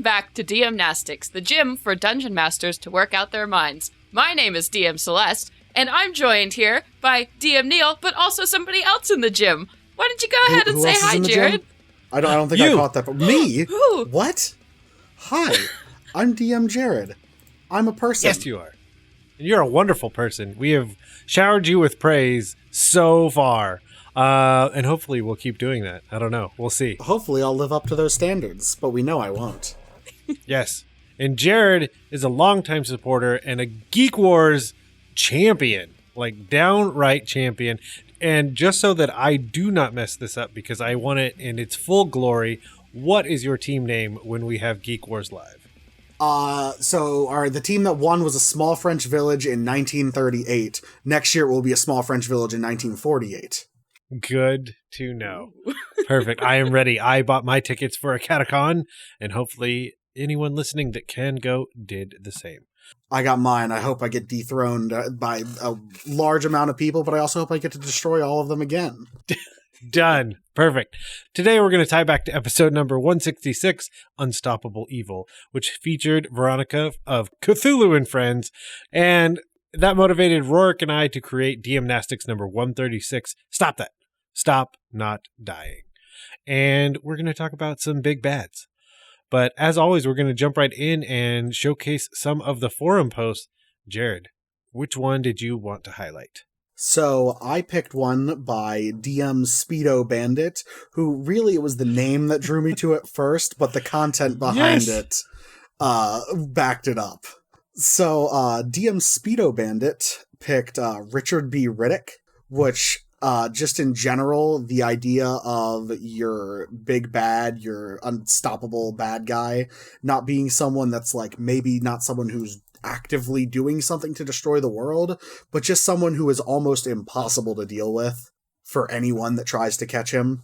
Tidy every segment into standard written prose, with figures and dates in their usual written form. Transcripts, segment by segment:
back to DM-Nastics, the gym for dungeon masters to work out their minds. My name is DM Celeste, and I'm joined here by DM Neal, but also somebody else in the gym. Why don't you go ahead and say hi, Jerad? I don't think I caught that. But me? Who? What? Hi, I'm DM Jerad. I'm a person. Yes, you are. And you're a wonderful person. We have showered you with praise so far. And hopefully we'll keep doing that. I don't know. We'll see. Hopefully I'll live up to those standards, but we know I won't. Yes. And Jerad is a longtime supporter and a Geek Wars champion. Like, downright champion. And just so that I do not mess this up, because I want it in its full glory, what is your team name when we have Geek Wars Live? The team that won was a small French village in 1938. Next year it will be a small French village in 1948. Good to know. Perfect. I am ready. I bought my tickets for a catacon, and hopefully anyone listening that can go did the same. I got mine. I hope I get dethroned by a large amount of people, but I also hope I get to destroy all of them again. Done. Perfect. Today we're going to tie back to episode number 166, Unstoppable Evil, which featured Veronica of Cthulhu and Friends, and that motivated Rourke and I to create DM-Nastics number 136. Stop that. Stop not dying. And we're going to talk about some big bads. But as always, we're going to jump right in and showcase some of the forum posts. Jerad, which one did you want to highlight? So I picked one by DM Speedo Bandit, who really it was the name that drew me to it first, but the content behind it backed it up. So DM Speedo Bandit picked Richard B. Riddick, which just in general, the idea of your big bad, your unstoppable bad guy, not being someone that's like maybe not someone who's actively doing something to destroy the world, but just someone who is almost impossible to deal with for anyone that tries to catch him.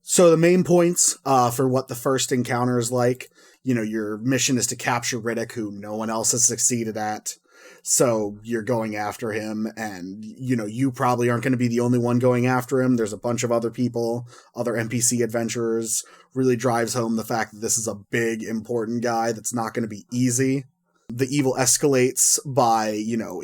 So the main points for what the first encounter is like, your mission is to capture Riddick, who no one else has succeeded at. So you're going after him, and, you probably aren't going to be the only one going after him. There's a bunch of other people, other NPC adventurers. Really drives home the fact that this is a big, important guy that's not going to be easy. The evil escalates by,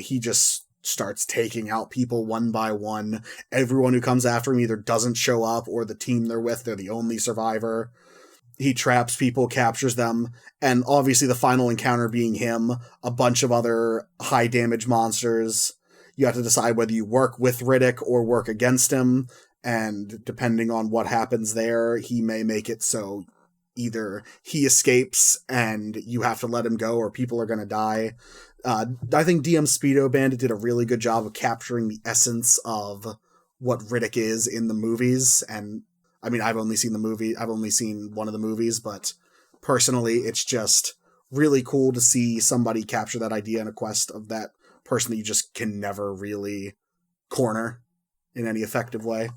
he just starts taking out people one by one. Everyone who comes after him either doesn't show up, or the team they're with, they're the only survivor. He traps people, captures them, and obviously the final encounter being him, a bunch of other high damage monsters. You have to decide whether you work with Riddick or work against him, and depending on what happens there, he may make it so either he escapes and you have to let him go, or people are going to die. I think DM Speedo Bandit did a really good job of capturing the essence of what Riddick is in the movies, and I mean, I've only seen one of the movies, but personally, it's just really cool to see somebody capture that idea in a quest of that person that you just can never really corner in any effective way.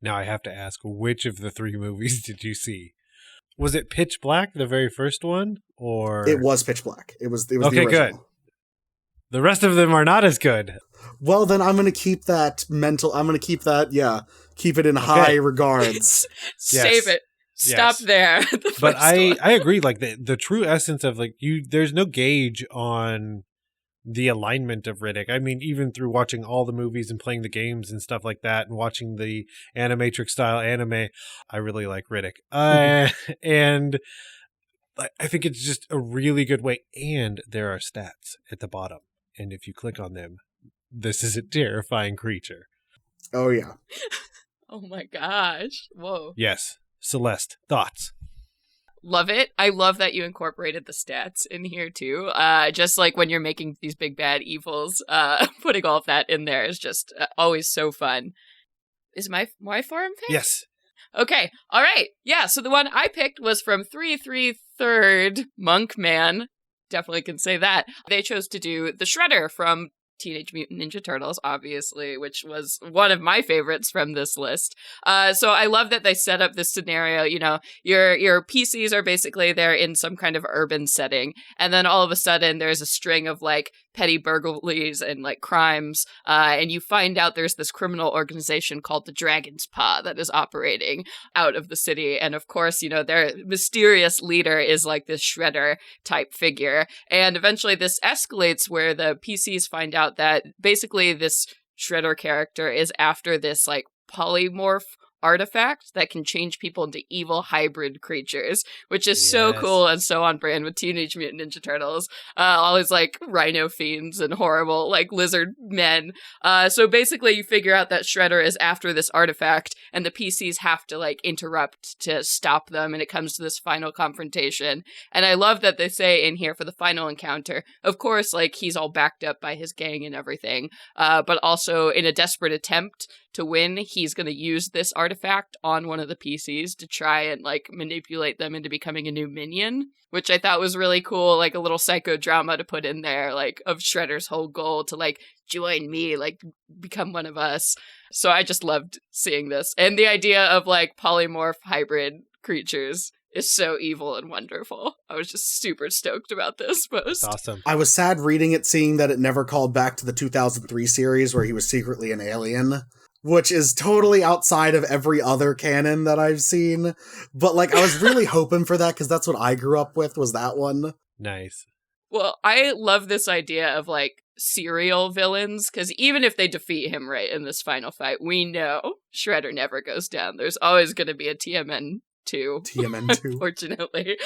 Now I have to ask, which of the three movies did you see? Was it Pitch Black, the very first one, or it was Pitch Black? It was okay, the original. Good. The rest of them are not as good. Well, then I'm going to keep that keep it in high regards. Save it. Stop there. But I agree. Like the true essence of there's no gauge on the alignment of Riddick. I mean, even through watching all the movies and playing the games and stuff like that, and watching the Animatrix style anime, I really like Riddick. And I think it's just a really good way. And there are stats at the bottom. And if you click on them, this is a terrifying creature. Oh, yeah. Oh, my gosh. Whoa. Yes. Celeste, thoughts? Love it. I love that you incorporated the stats in here, too. Just like when you're making these big bad evils, putting all of that in there is just always so fun. Is my forum pick? Yes. Okay. All right. Yeah, so the one I picked was from 333rd Monkman. Definitely can say that. They chose to do the Shredder from Teenage Mutant Ninja Turtles, obviously, which was one of my favorites from this list. So I love that they set up this scenario. Your PCs are basically they're in some kind of urban setting, and then all of a sudden there's a string of petty burglaries and like crimes. And you find out there's this criminal organization called the Dragon's Paw that is operating out of the city. And of course, their mysterious leader is like this Shredder type figure. And eventually this escalates where the PCs find out that basically this Shredder character is after this like polymorph artifact that can change people into evil hybrid creatures, which is so cool and so on brand with Teenage Mutant Ninja Turtles. All these like rhino fiends and horrible like lizard men. So basically you figure out that Shredder is after this artifact and the PCs have to like interrupt to stop them, and it comes to this final confrontation. And I love that they say in here for the final encounter, of course, like he's all backed up by his gang and everything, but also in a desperate attempt to win, he's going to use this artifact on one of the PCs to try and like manipulate them into becoming a new minion, which I thought was really cool, like a little psychodrama to put in there, like of Shredder's whole goal to like join me, like become one of us. So I just loved seeing this. And the idea of like polymorph hybrid creatures is so evil and wonderful. I was just super stoked about this post. That's awesome. I was sad reading it, seeing that it never called back to the 2003 series where he was secretly an alien, which is totally outside of every other canon that I've seen. But like, I was really hoping for that because that's what I grew up with, was that one. Nice. Well, I love this idea of like serial villains, because even if they defeat him right in this final fight, we know Shredder never goes down. There's always going to be a TMN2. Unfortunately.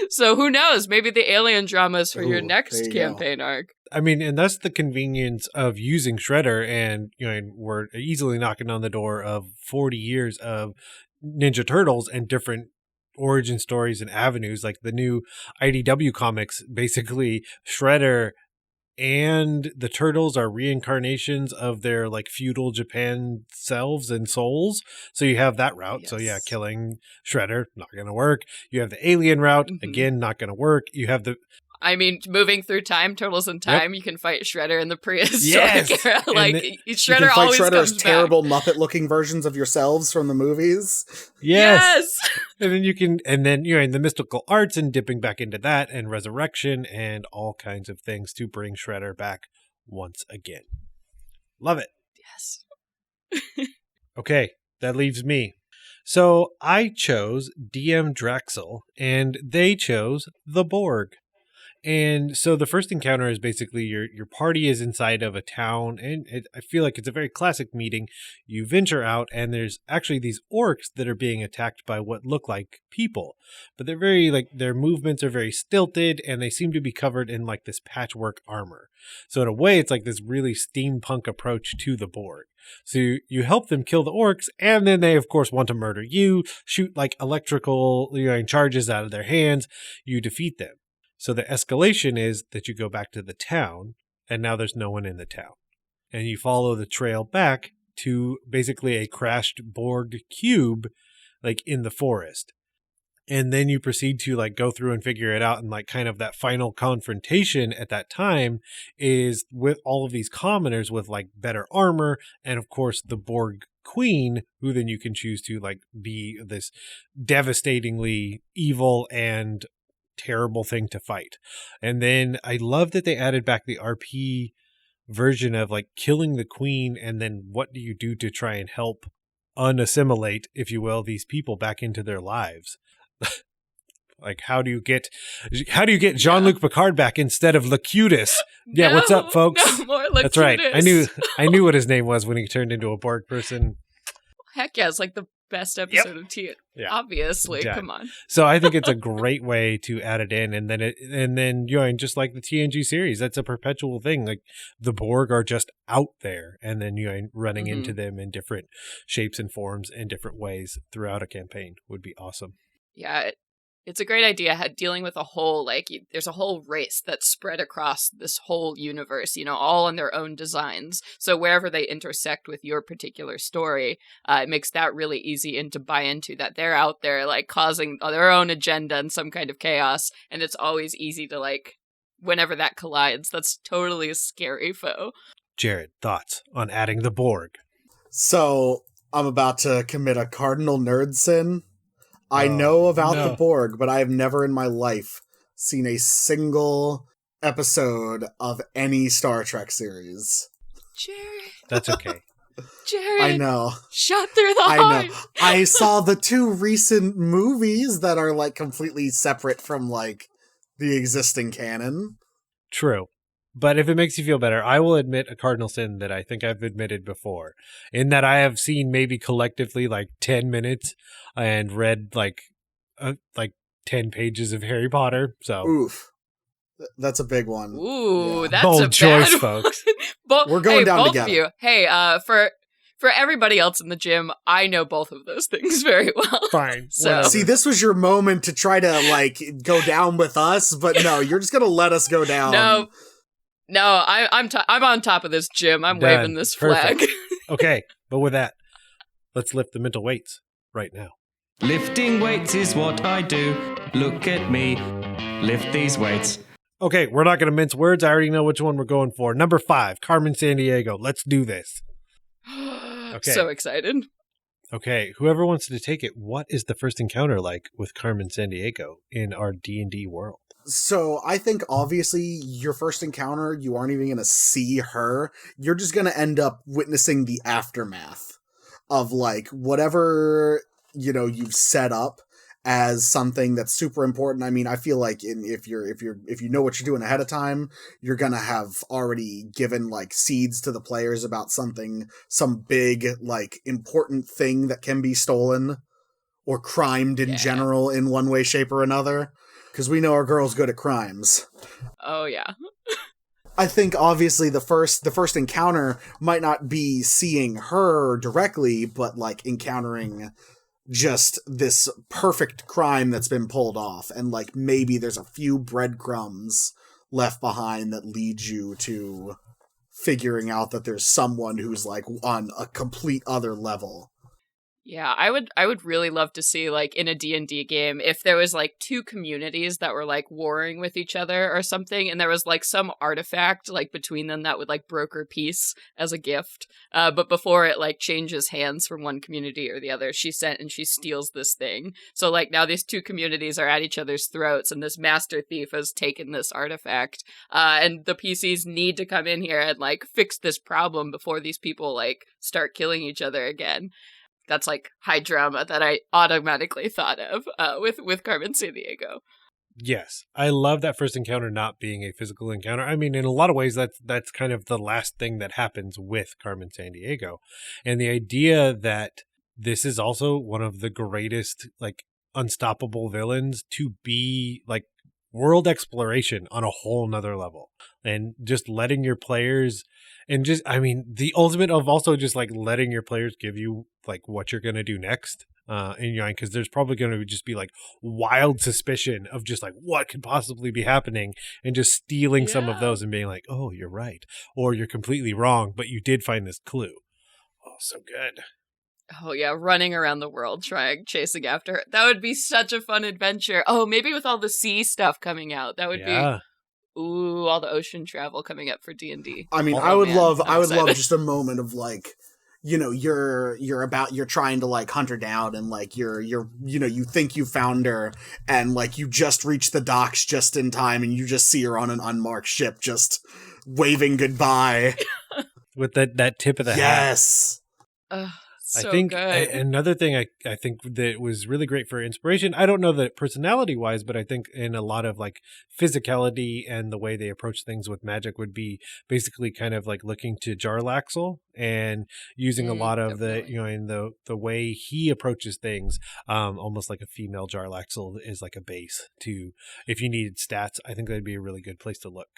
So who knows? Maybe the alien drama is for your next campaign arc. I mean, and that's the convenience of using Shredder, and we're easily knocking on the door of 40 years of Ninja Turtles and different origin stories and avenues. Like the new IDW comics, basically Shredder and the Turtles are reincarnations of their like feudal Japan selves and souls. So you have that route. Yes. So yeah, killing Shredder, not going to work. You have the alien route, again, not going to work. You have the... I mean, moving through time, Turtles in Time, you can fight Shredder in the prehistoric era. Like, Shredder you can fight always Shredder's comes terrible back. Muppet-looking versions of yourselves from the movies. Yes! And then in the mystical arts and dipping back into that, and resurrection, and all kinds of things to bring Shredder back once again. Love it. Yes. Okay, that leaves me. So I chose DM Draxel, and they chose the Borg. And so the first encounter is basically your party is inside of a town, and I feel like it's a very classic meeting. You venture out, and there's actually these orcs that are being attacked by what look like people, but they're very like their movements are very stilted, and they seem to be covered in like this patchwork armor. So in a way, it's like this really steampunk approach to the Borg. So you help them kill the orcs, and then they of course want to murder you, shoot like electrical charges out of their hands. You defeat them. So the escalation is that you go back to the town, and now there's no one in the town. And you follow the trail back to basically a crashed Borg cube, like in the forest. And then you proceed to like go through and figure it out, and like kind of that final confrontation at that time is with all of these commoners with like better armor, and of course the Borg queen, who then you can choose to like be this devastatingly evil and terrible thing to fight. And then I love that they added back the RP version of like killing the queen, and then what do you do to try and help unassimilate, if you will, these people back into their lives. Like how do you get Jean-Luc Picard back instead of Locutus? Yeah, what's up, folks? No more Locutus. That's right. I knew what his name was when he turned into a Borg person. Heck yeah, it's like the best episode of T. Yeah. Obviously, come on. So I think it's a great way to add it in, and then just like the TNG series, that's a perpetual thing. Like the Borg are just out there, and then running into them in different shapes and forms and different ways throughout a campaign would be awesome. Yeah, it's a great idea dealing with a whole, there's a whole race that's spread across this whole universe, all on their own designs. So wherever they intersect with your particular story, it makes that really easy and to buy into that they're out there, causing their own agenda and some kind of chaos. And it's always easy to, whenever that collides, that's totally a scary foe. Jerad, thoughts on adding the Borg? So, I'm about to commit a cardinal nerd sin. I know about the Borg, but I have never in my life seen a single episode of any Star Trek series. Jared. That's okay. Jared. I know. Shot through the I heart. know. I saw the 2 recent movies that are like completely separate from like the existing canon. True. But if it makes you feel better, I will admit a cardinal sin that I think I've admitted before, in that I have seen maybe collectively like 10 minutes and read like 10 pages of Harry Potter. So Oof. That's a big one. Ooh, Yeah. that's Bold a choice, bad folks. We're going down both together. Of you. Hey, for everybody else in the gym, I know both of those things very well. Fine. So- whatever. See, this was your moment to try to like go down with us, but no, you're just gonna let us go down. No, I'm on top of this gym. I'm Done. waving this flag. Perfect. Okay, but with that, let's lift the mental weights right now. Lifting weights is what I do. Look at me. Lift these weights. Okay, we're not going to mince words. I already know which one we're going for. Number 5, Carmen Sandiego. Let's do this. Okay. So excited. Okay, whoever wants to take it, what is the first encounter like with Carmen Sandiego in our D&D world? So I think obviously your first encounter, you aren't even gonna see her. You're just gonna end up witnessing the aftermath of like whatever, you've set up as something that's super important. I mean, I feel like if you know what you're doing ahead of time, you're gonna have already given like seeds to the players about some big like important thing that can be stolen or crimed in general in one way, shape, or another. Because we know our girl's good at crimes. Oh yeah. I think obviously the first encounter might not be seeing her directly, but like encountering just this perfect crime that's been pulled off, and like maybe there's a few breadcrumbs left behind that lead you to figuring out that there's someone who's like on a complete other level. Yeah, I would really love to see, like, in a D&D game, if there was, like, 2 communities that were, like, warring with each other or something, and there was, like, some artifact, like, between them that would, like, broker peace as a gift. But before it, like, changes hands from one community or the other, she steals this thing. So, like, now these 2 communities are at each other's throats, and this master thief has taken this artifact. And the PCs need to come in here and, like, fix this problem before these people, like, start killing each other again. That's like high drama that I automatically thought of with Carmen Sandiego. Yes, I love that first encounter not being a physical encounter. I mean, in a lot of ways, that's kind of the last thing that happens with Carmen Sandiego. And the idea that this is also one of the greatest, like, unstoppable villains to be, like, world exploration on a whole nother level. And just letting your players... And just, I mean, the ultimate of also just like letting your players give you like what you're going to do next. And because there's probably going to just be like wild suspicion of just like what could possibly be happening, and just stealing some of those and being like, oh, you're right. Or you're completely wrong, but you did find this clue. Oh, so good. Oh yeah, running around the world chasing after her. That would be such a fun adventure. Oh, maybe with all the sea stuff coming out. That would be... Ooh, all the ocean travel coming up for D&D. I mean, I would love just a moment of like, you're trying to like hunt her down, and like you think you found her, and like you just reach the docks just in time, and you just see her on an unmarked ship just waving goodbye. With that tip of the hat. Yes. So I think good. Another thing I think that was really great for inspiration, I don't know that personality wise, but I think in a lot of like physicality and the way they approach things with magic would be basically kind of like looking to Jarlaxle and using a lot of definitely. in the way he approaches things, almost like a female Jarlaxle is like a base to, if you needed stats, I think that'd be a really good place to look.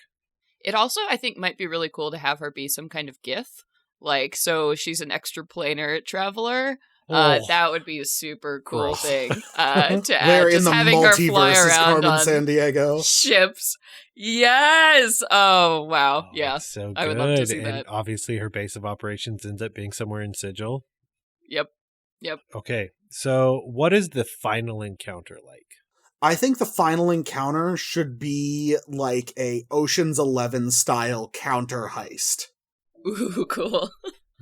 It also, I think, might be really cool to have her be some kind of Gith. Like, so she's an extraplanar traveler. That would be a super cool thing to add. Where in Just the having her fly multiverse is around Carmen on Sandiego? ships. Yes. Oh wow. Oh, Yeah. so good. I would love to see and that. obviously her base of operations ends up being somewhere in Sigil. Yep. Okay, so what is the final encounter like? I think the final encounter should be like a Ocean's 11 style counter heist. Ooh, cool.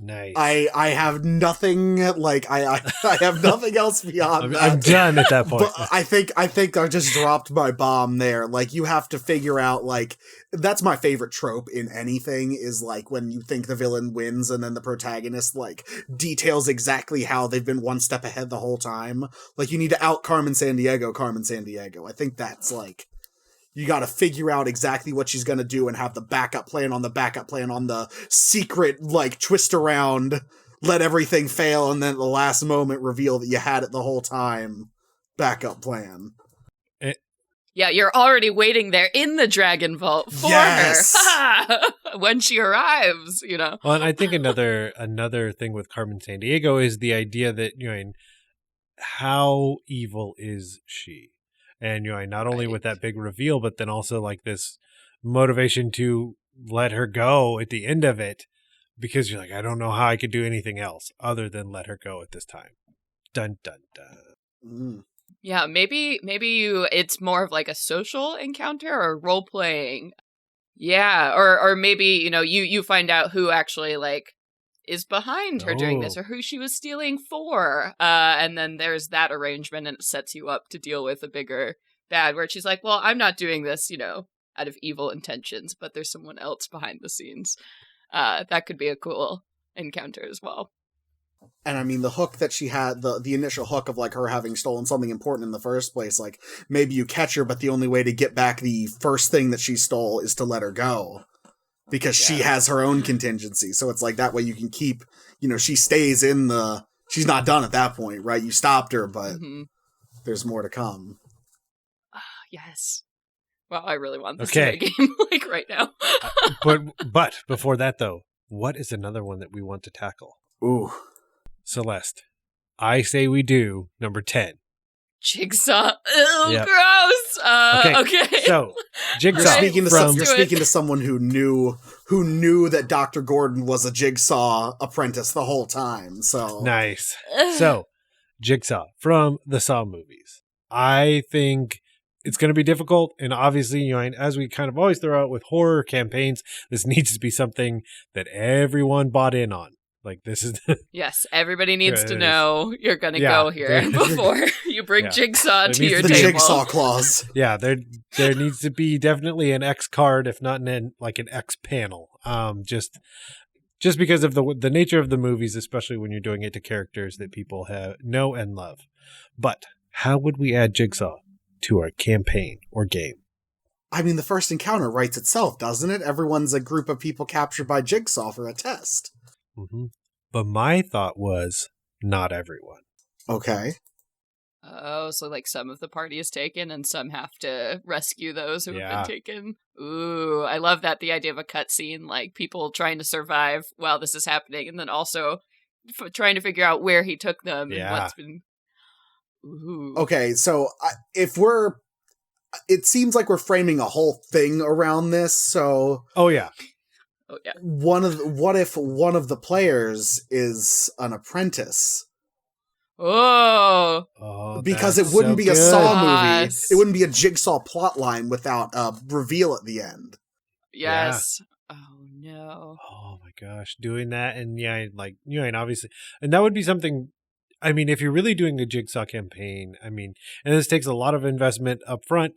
Nice. I have nothing like I have nothing else beyond that. I'm done at that point. But I think I just dropped my bomb there. Like, you have to figure out, like, that's my favorite trope in anything, is like when you think the villain wins and then the protagonist like details exactly how they've been one step ahead the whole time. Like, you need to out Carmen Sandiego. I think that's like, you got to figure out exactly what she's going to do and have the backup plan on the secret, like, twist around, let everything fail, and then at the last moment reveal that you had it the whole time backup plan. Yeah, you're already waiting there in the Dragon Vault for her when she arrives, you know. Well, and I think another thing with Carmen Sandiego is the idea that, how evil is she? And, not only with that big reveal, but then also like this motivation to let her go at the end of it, because you're like, I don't know how I could do anything else other than let her go at this time. Dun, dun, dun. Mm. Yeah, maybe it's more of like a social encounter or role playing. Yeah, or maybe, you find out who actually like is behind her doing this, or who she was stealing for. And then there's that arrangement, and it sets you up to deal with a bigger bad, where she's like, well, I'm not doing this, out of evil intentions, but there's someone else behind the scenes. That could be a cool encounter as well. And I mean, the hook that she had, the initial hook of like her having stolen something important in the first place, like maybe you catch her, but the only way to get back the first thing that she stole is to let her go. Because she has her own contingency. So it's like that way you can keep, she stays she's not done at that point, right? You stopped her, but there's more to come. Yes. Well, I really want this to be a game, like right now. but before that though, what is another one that we want to tackle? Ooh. Celeste. I say we do number 10. Jigsaw. Ew, gross. Okay. So, Jigsaw. You're speaking to someone who knew that Dr. Gordon was a Jigsaw apprentice the whole time. So nice. So, Jigsaw from the Saw movies. I think it's going to be difficult, and obviously, as we kind of always throw out with horror campaigns, this needs to be something that everyone bought in on. Like, this is yes, everybody needs to know you're going to go here before you bring Jigsaw to your table. The Jigsaw clause. Yeah, there needs to be definitely an X card, if not an X panel. Just because of the nature of the movies, especially when you're doing it to characters that people know and love. But how would we add Jigsaw to our campaign or game? I mean, the first encounter writes itself, doesn't it? Everyone's a group of people captured by Jigsaw for a test. Mm-hmm. But my thought was not everyone. Okay. Oh, so like some of the party is taken and some have to rescue those who have been taken. Ooh, I love that. The idea of a cutscene, like people trying to survive while this is happening, and then also trying to figure out where he took them and what's been. Ooh. Okay, so it seems like we're framing a whole thing around this. So. Oh yeah. What if one of the players is an apprentice? Oh, because it wouldn't be a Saw movie. It wouldn't be a Jigsaw plotline without a reveal at the end. Yes. Yeah. Oh no. Oh my gosh, doing that, and obviously, and that would be something. I mean, if you're really doing a Jigsaw campaign, and this takes a lot of investment up front.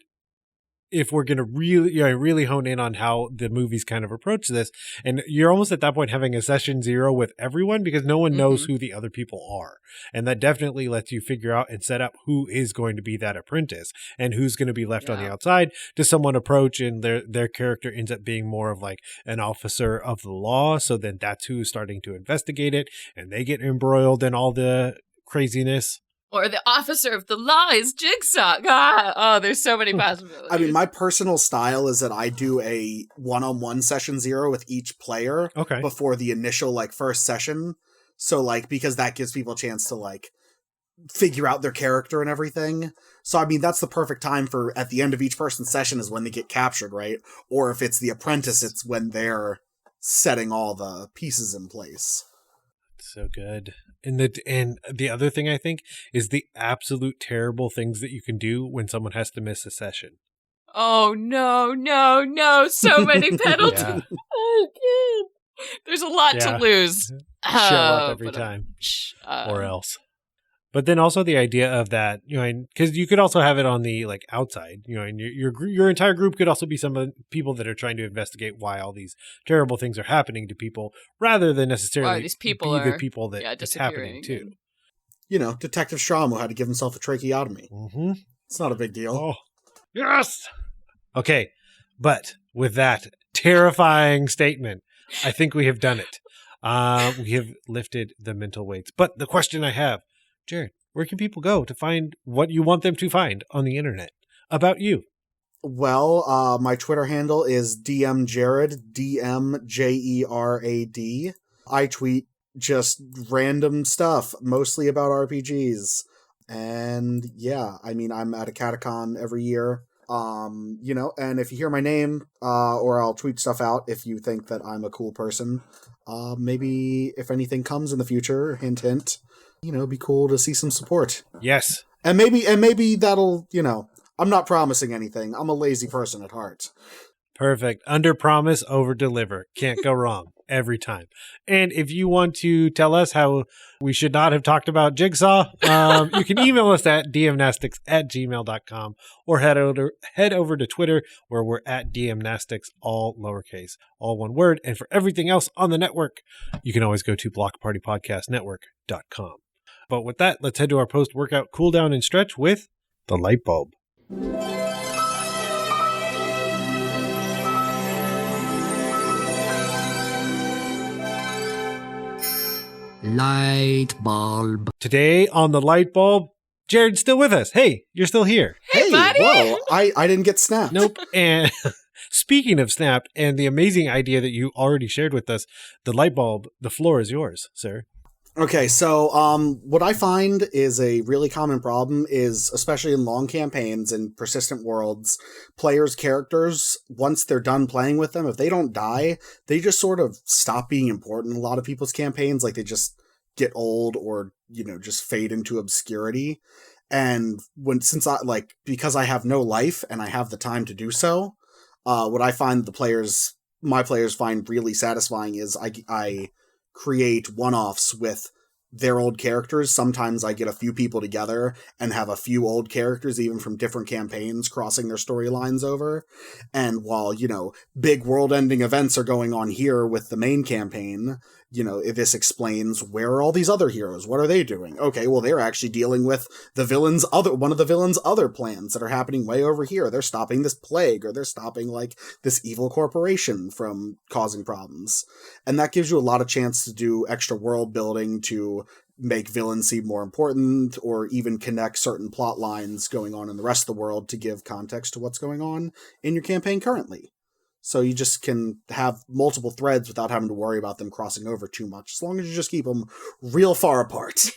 If we're going to really hone in on how the movies kind of approach this, and you're almost at that point having a session 0 with everyone because no one knows who the other people are. And that definitely lets you figure out and set up who is going to be that apprentice and who's going to be left on the outside. Does someone approach and their character ends up being more of like an officer of the law? So then that's who's starting to investigate it and they get embroiled in all the craziness. Or the officer of the law is Jigsaw. God. Oh, there's so many possibilities. I mean, my personal style is that I do a one-on-one session 0 with each player before the initial first session. So because that gives people a chance to figure out their character and everything. So I mean, that's the perfect time for at the end of each person's session is when they get captured, right? Or if it's the apprentice, it's when they're setting all the pieces in place. So good. And the other thing I think is the absolute terrible things that you can do when someone has to miss a session. Oh no! So many penalties. Oh, There's a lot to lose. Show up every time. Or else. But then also the idea of that, because you could also have it on the outside, and your entire group could also be some of the people that are trying to investigate why all these terrible things are happening to people, rather than necessarily these people be the are, people that it's happening to. Detective Stramo had to give himself a tracheotomy. Mm-hmm. It's not a big deal. Oh, yes. Okay, but with that terrifying statement, I think we have done it. We have lifted the mental weights. But the question I have, Jerad, where can people go to find what you want them to find on the internet about you? Well, my Twitter handle is DM Jerad, DMJERAD. I tweet just random stuff, mostly about RPGs. And yeah, I'm at a catacon every year. And if you hear my name, or I'll tweet stuff out if you think that I'm a cool person. Maybe if anything comes in the future, hint, hint, it'd be cool to see some support. Yes. And maybe that'll, I'm not promising anything. I'm a lazy person at heart. Perfect. Under promise, over deliver. Can't go wrong every time. And if you want to tell us how we should not have talked about Jigsaw, you can email us at dmnastics@gmail.com or head over to Twitter where we're at DM-Nastics, all lowercase, all one word. And for everything else on the network, you can always go to blockpartypodcastnetwork.com. But with that, let's head to our post-workout cool down and stretch with the light bulb. Light bulb. Today on the light bulb, Jared's still with us. Hey, you're still here. Hey, buddy. Whoa, I didn't get snapped. Nope. And speaking of snapped and the amazing idea that you already shared with us, the light bulb, the floor is yours, sir. Okay, so what I find is a really common problem is, especially in long campaigns and persistent worlds, players' characters, once they're done playing with them, if they don't die, they just sort of stop being important in a lot of people's campaigns. Like, they just get old or, just fade into obscurity. And because I have no life and I have the time to do so, what I find my players find really satisfying is I create one-offs with their old characters. Sometimes I get a few people together and have a few old characters, even from different campaigns, crossing their storylines over. And while, big world-ending events are going on here with the main campaign, this explains, where are all these other heroes? What are they doing? Okay, well, they're actually dealing with one of the villain's other plans that are happening way over here. They're stopping this plague, or they're stopping, this evil corporation from causing problems. And that gives you a lot of chance to do extra world building to make villains seem more important, or even connect certain plot lines going on in the rest of the world to give context to what's going on in your campaign currently. So you just can have multiple threads without having to worry about them crossing over too much, as long as you just keep them real far apart.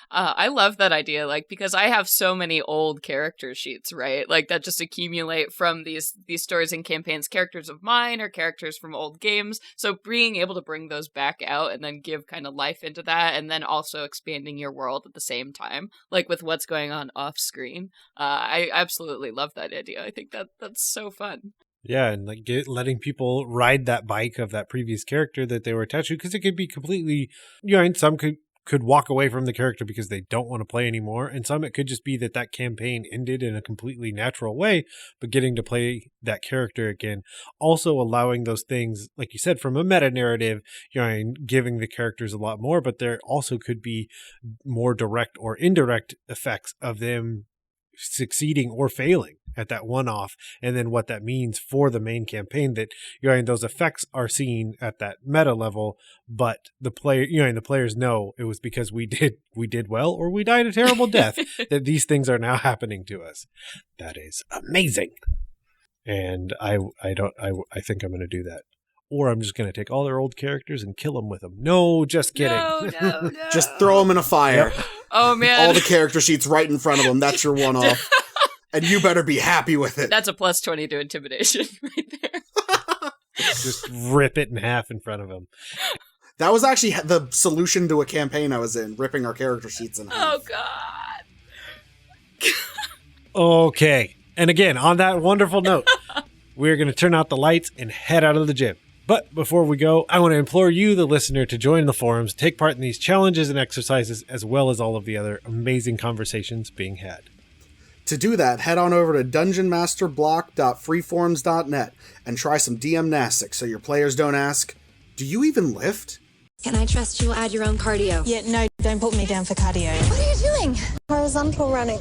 I love that idea, because I have so many old character sheets, right? That just accumulate from these stories and campaigns, characters of mine or characters from old games. So being able to bring those back out and then give kind of life into that, and then also expanding your world at the same time, with what's going on off screen. I absolutely love that idea. I think that's so fun. Yeah, and letting people ride that bike of that previous character that they were attached to, because it could be completely, and some could walk away from the character because they don't want to play anymore, and some it could just be that campaign ended in a completely natural way, but getting to play that character again, also allowing those things, like you said, from a meta narrative, and giving the characters a lot more, but there also could be more direct or indirect effects of them succeeding or failing at that one-off, and then what that means for the main campaign, that those effects are seen at that meta level, but the players know it was because we did well, or we died a terrible death, that these things are now happening to us. That is amazing. And I think I'm going to do that. Or I'm just going to take all their old characters and kill them with them. No, just kidding. No. Just throw them in a fire. Yep. Oh, man. All the character sheets right in front of them. That's your one-off. And you better be happy with it. That's a plus 20 to intimidation right there. Just rip it in half in front of them. That was actually the solution to a campaign I was in, ripping our character sheets in half. Oh, God. Okay. And again, on that wonderful note, we're going to turn out the lights and head out of the gym. But before we go, I want to implore you, the listener, to join the forums, take part in these challenges and exercises, as well as all of the other amazing conversations being had. To do that, head on over to dungeonmasterblock.freeforums.net and try some DM-Nastics so your players don't ask, do you even lift? Can I trust you will add your own cardio? Yeah, no, don't put me down for cardio. What are you doing? Horizontal running.